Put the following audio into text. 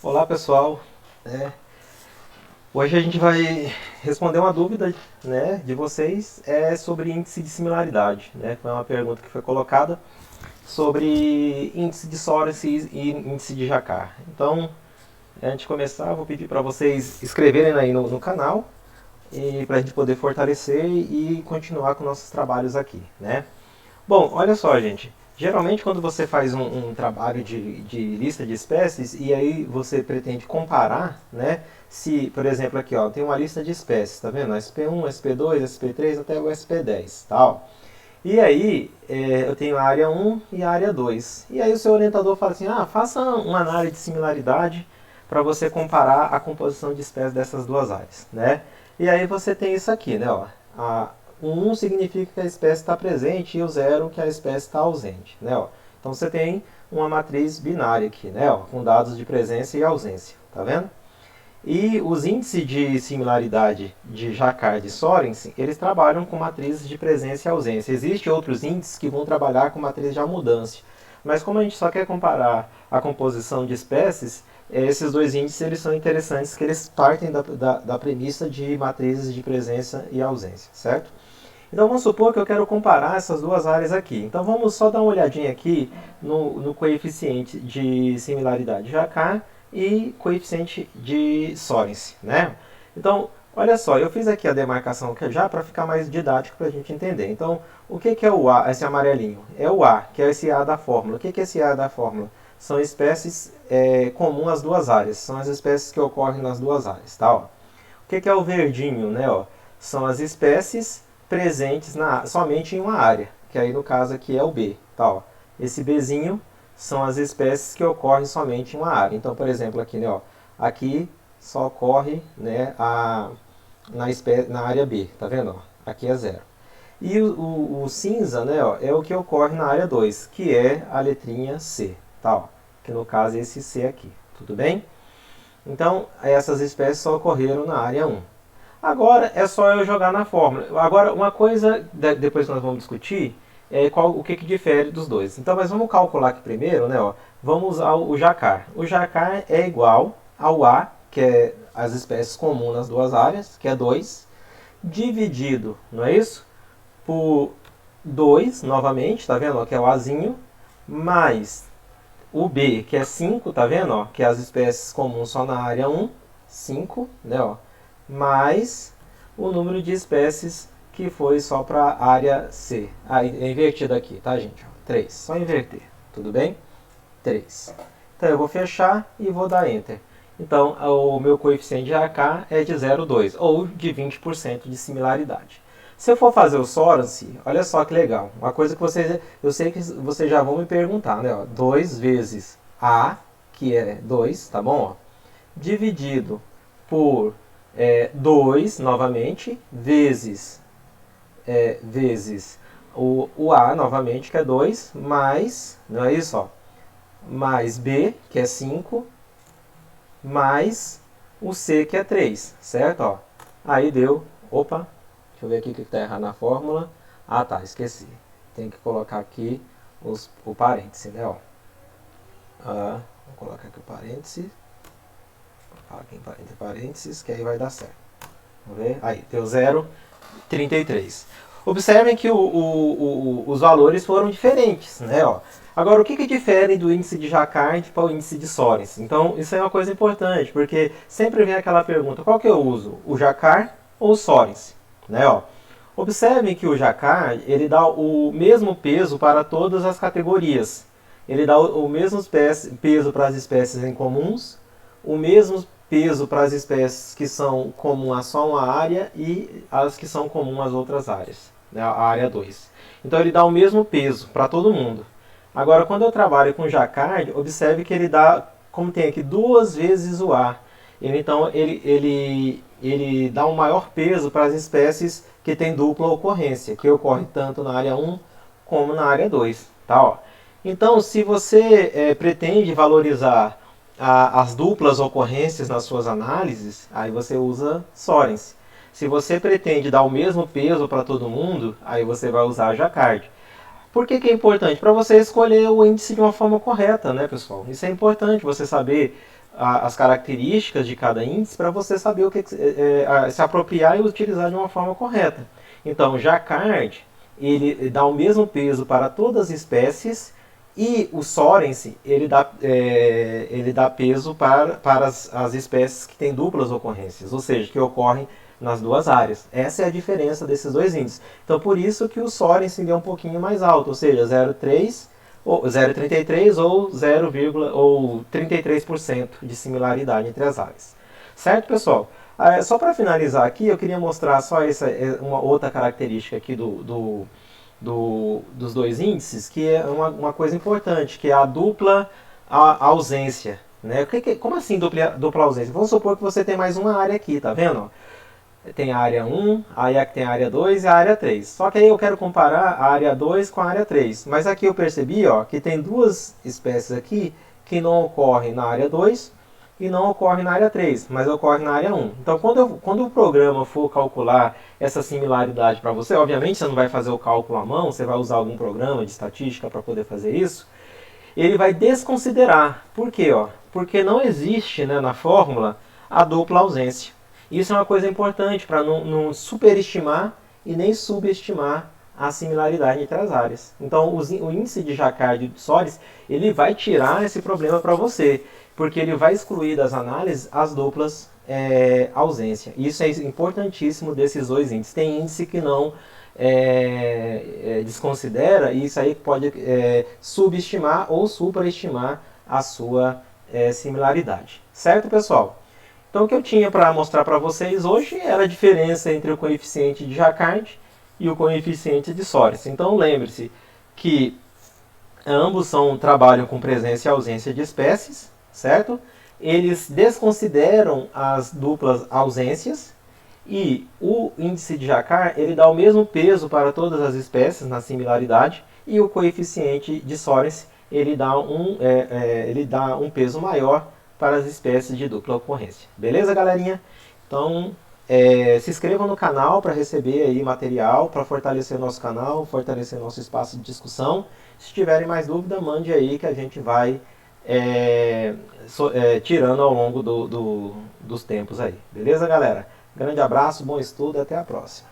Olá pessoal, É, hoje a gente vai responder uma dúvida, de vocês sobre índice de similaridade, Foi uma pergunta que foi colocada sobre índice de Sorites e índice de Jacquard. Então, antes de começar, eu vou pedir para vocês escreverem aí no canal e para a gente poder fortalecer e continuar com nossos trabalhos aqui. Bom, olha só, gente. Geralmente, quando você faz um trabalho de lista de espécies e aí você pretende comparar, Se, por exemplo, aqui, ó, tem uma lista de espécies, tá vendo? SP1, SP2, SP3 até o SP10, tal. E aí, eu tenho a área 1 e a área 2. E aí o seu orientador fala assim, faça uma análise de similaridade para você comparar a composição de espécies dessas duas áreas. E aí você tem isso aqui, Ó, o 1 significa que a espécie está presente e o 0 que a espécie está ausente. Então você tem uma matriz binária aqui, com dados de presença e ausência, tá vendo? E os índices de similaridade de Jacquard e Sorensen, eles trabalham com matrizes de presença e ausência. Existem outros índices que vão trabalhar com matriz de amudância. Mas como a gente só quer comparar a composição de espécies, esses dois índices eles são interessantes, que eles partem da premissa de matrizes de presença e ausência, certo? Então vamos supor que eu quero comparar essas duas áreas aqui. Então vamos só dar uma olhadinha aqui no coeficiente de similaridade de Jacquard e coeficiente de Sorensen. Então, olha só, eu fiz aqui a demarcação já para ficar mais didático para a gente entender. Então, o que é o A, esse amarelinho? É o A, que é esse A da fórmula. O que é esse A da fórmula? São espécies comuns às duas áreas. São as espécies que ocorrem nas duas áreas. Tá, ó. O que é o verdinho? Ó? São as espécies presentes somente em uma área, que aí no caso aqui é o B. Tá, ó. Esse Bzinho são as espécies que ocorrem somente em uma área. Então, por exemplo, aqui, aqui só ocorre na área B, tá vendo? Aqui é zero. E o cinza, é o que ocorre na área 2, que é a letrinha C, tá? Que no caso é esse C aqui, tudo bem? Então, essas espécies só ocorreram na área 1. Agora é só eu jogar na fórmula. Agora, uma coisa, depois que nós vamos discutir, o que difere dos dois. Então, mas vamos calcular aqui primeiro, Vamos usar o Jacquard. O Jacquard é igual ao A, que é as espécies comuns nas duas áreas, que é 2, dividido, não é isso? Por 2, novamente, tá vendo? Que é o Azinho, mais o B, que é 5, tá vendo? Que é as espécies comuns só na área 1, 5, mais o número de espécies que foi só para a área C. É invertido aqui, tá, gente? 3. Só inverter, tudo bem? 3. Então eu vou fechar e vou dar Enter. Então o meu coeficiente de AK é de 0,2 ou de 20% de similaridade. Se eu for fazer o Sorensen, olha só que legal. Uma coisa que eu sei que vocês já vão me perguntar, 2 vezes A, que é 2, tá bom? Dividido por 2, novamente, vezes o A, novamente, que é 2, mais, não é isso? Mais B, que é 5, mais o C, que é 3, certo? Aí deu, opa, deixa eu ver aqui o que está errado na fórmula. Ah, tá, esqueci. Tem que colocar aqui o parêntese, vou colocar aqui o parêntese. Aqui entre parênteses, que aí vai dar certo. Vamos ver? Aí, deu 0,33. Observem que os valores foram diferentes, Agora, o que difere do índice de Jacquard para o índice de Sorensen? Então, isso é uma coisa importante, porque sempre vem aquela pergunta, qual que eu uso? O Jacquard ou o Sorensen? Observem que o Jacquard, ele dá o mesmo peso para todas as categorias. Ele dá o mesmo peso para as espécies em comuns, o mesmo peso para as espécies que são comuns a só uma área e as que são comuns às outras áreas, a área 2. Então ele dá o mesmo peso para todo mundo. Agora, quando eu trabalho com Jacquard, observe que ele dá, como tem aqui, 2 vezes o A. Então ele dá um maior peso para as espécies que têm dupla ocorrência, que ocorre tanto na área 1 como na área 2. Tá? Então, se você pretende valorizar as duplas ocorrências nas suas análises, aí você usa Sorensen. Se você pretende dar o mesmo peso para todo mundo, aí você vai usar Jacquard. Por que que é importante? Para você escolher o índice de uma forma correta, né, pessoal? Isso é importante, você saber as características de cada índice para você saber o que se apropriar e utilizar de uma forma correta. Então, o Jacquard, ele dá o mesmo peso para todas as espécies e o Sorensen, ele dá peso para as espécies que têm duplas ocorrências, ou seja, que ocorrem nas duas áreas. Essa é a diferença desses dois índices. Então, por isso que o Sorensen é um pouquinho mais alto, ou seja, 0,3 ou 0,33 ou 0, ou 33% de similaridade entre as áreas. Certo, pessoal? Só para finalizar aqui, eu queria mostrar só uma outra característica aqui dos dois índices, que é uma coisa importante, que é a dupla ausência. Né? Como assim dupla ausência? Vamos supor que você tem mais uma área aqui, tá vendo? Tem a área 1, aí tem a área 2 e a área 3. Só que aí eu quero comparar a área 2 com a área 3. Mas aqui eu percebi que tem duas espécies aqui que não ocorrem na área 2 e não ocorrem na área 3, mas ocorrem na área 1. Então, quando o programa for calcular essa similaridade para você, obviamente você não vai fazer o cálculo à mão, você vai usar algum programa de estatística para poder fazer isso, ele vai desconsiderar. Por quê? Porque não existe, né, na fórmula a dupla ausência. Isso é uma coisa importante para não superestimar e nem subestimar a similaridade entre as áreas. Então, o índice de Jacquard e de Sorensen, ele vai tirar esse problema para você, porque ele vai excluir das análises as duplas ausência. Isso é importantíssimo desses dois índices. Tem índice que não desconsidera, e isso aí pode subestimar ou superestimar a sua similaridade. Certo, pessoal? Então, o que eu tinha para mostrar para vocês hoje era a diferença entre o coeficiente de Jacquard e o coeficiente de Sorensen. Então, lembre-se que ambos trabalham com presença e ausência de espécies, certo? Eles desconsideram as duplas ausências e o índice de Jacquard, ele dá o mesmo peso para todas as espécies na similaridade, e o coeficiente de Sorensen, ele dá um peso maior para as espécies de dupla ocorrência. Beleza, galerinha? Então, se inscrevam no canal para receber aí material, para fortalecer nosso canal, fortalecer nosso espaço de discussão. Se tiverem mais dúvida, mande aí que a gente vai tirando ao longo dos tempos aí. Beleza, galera? Grande abraço, bom estudo e até a próxima.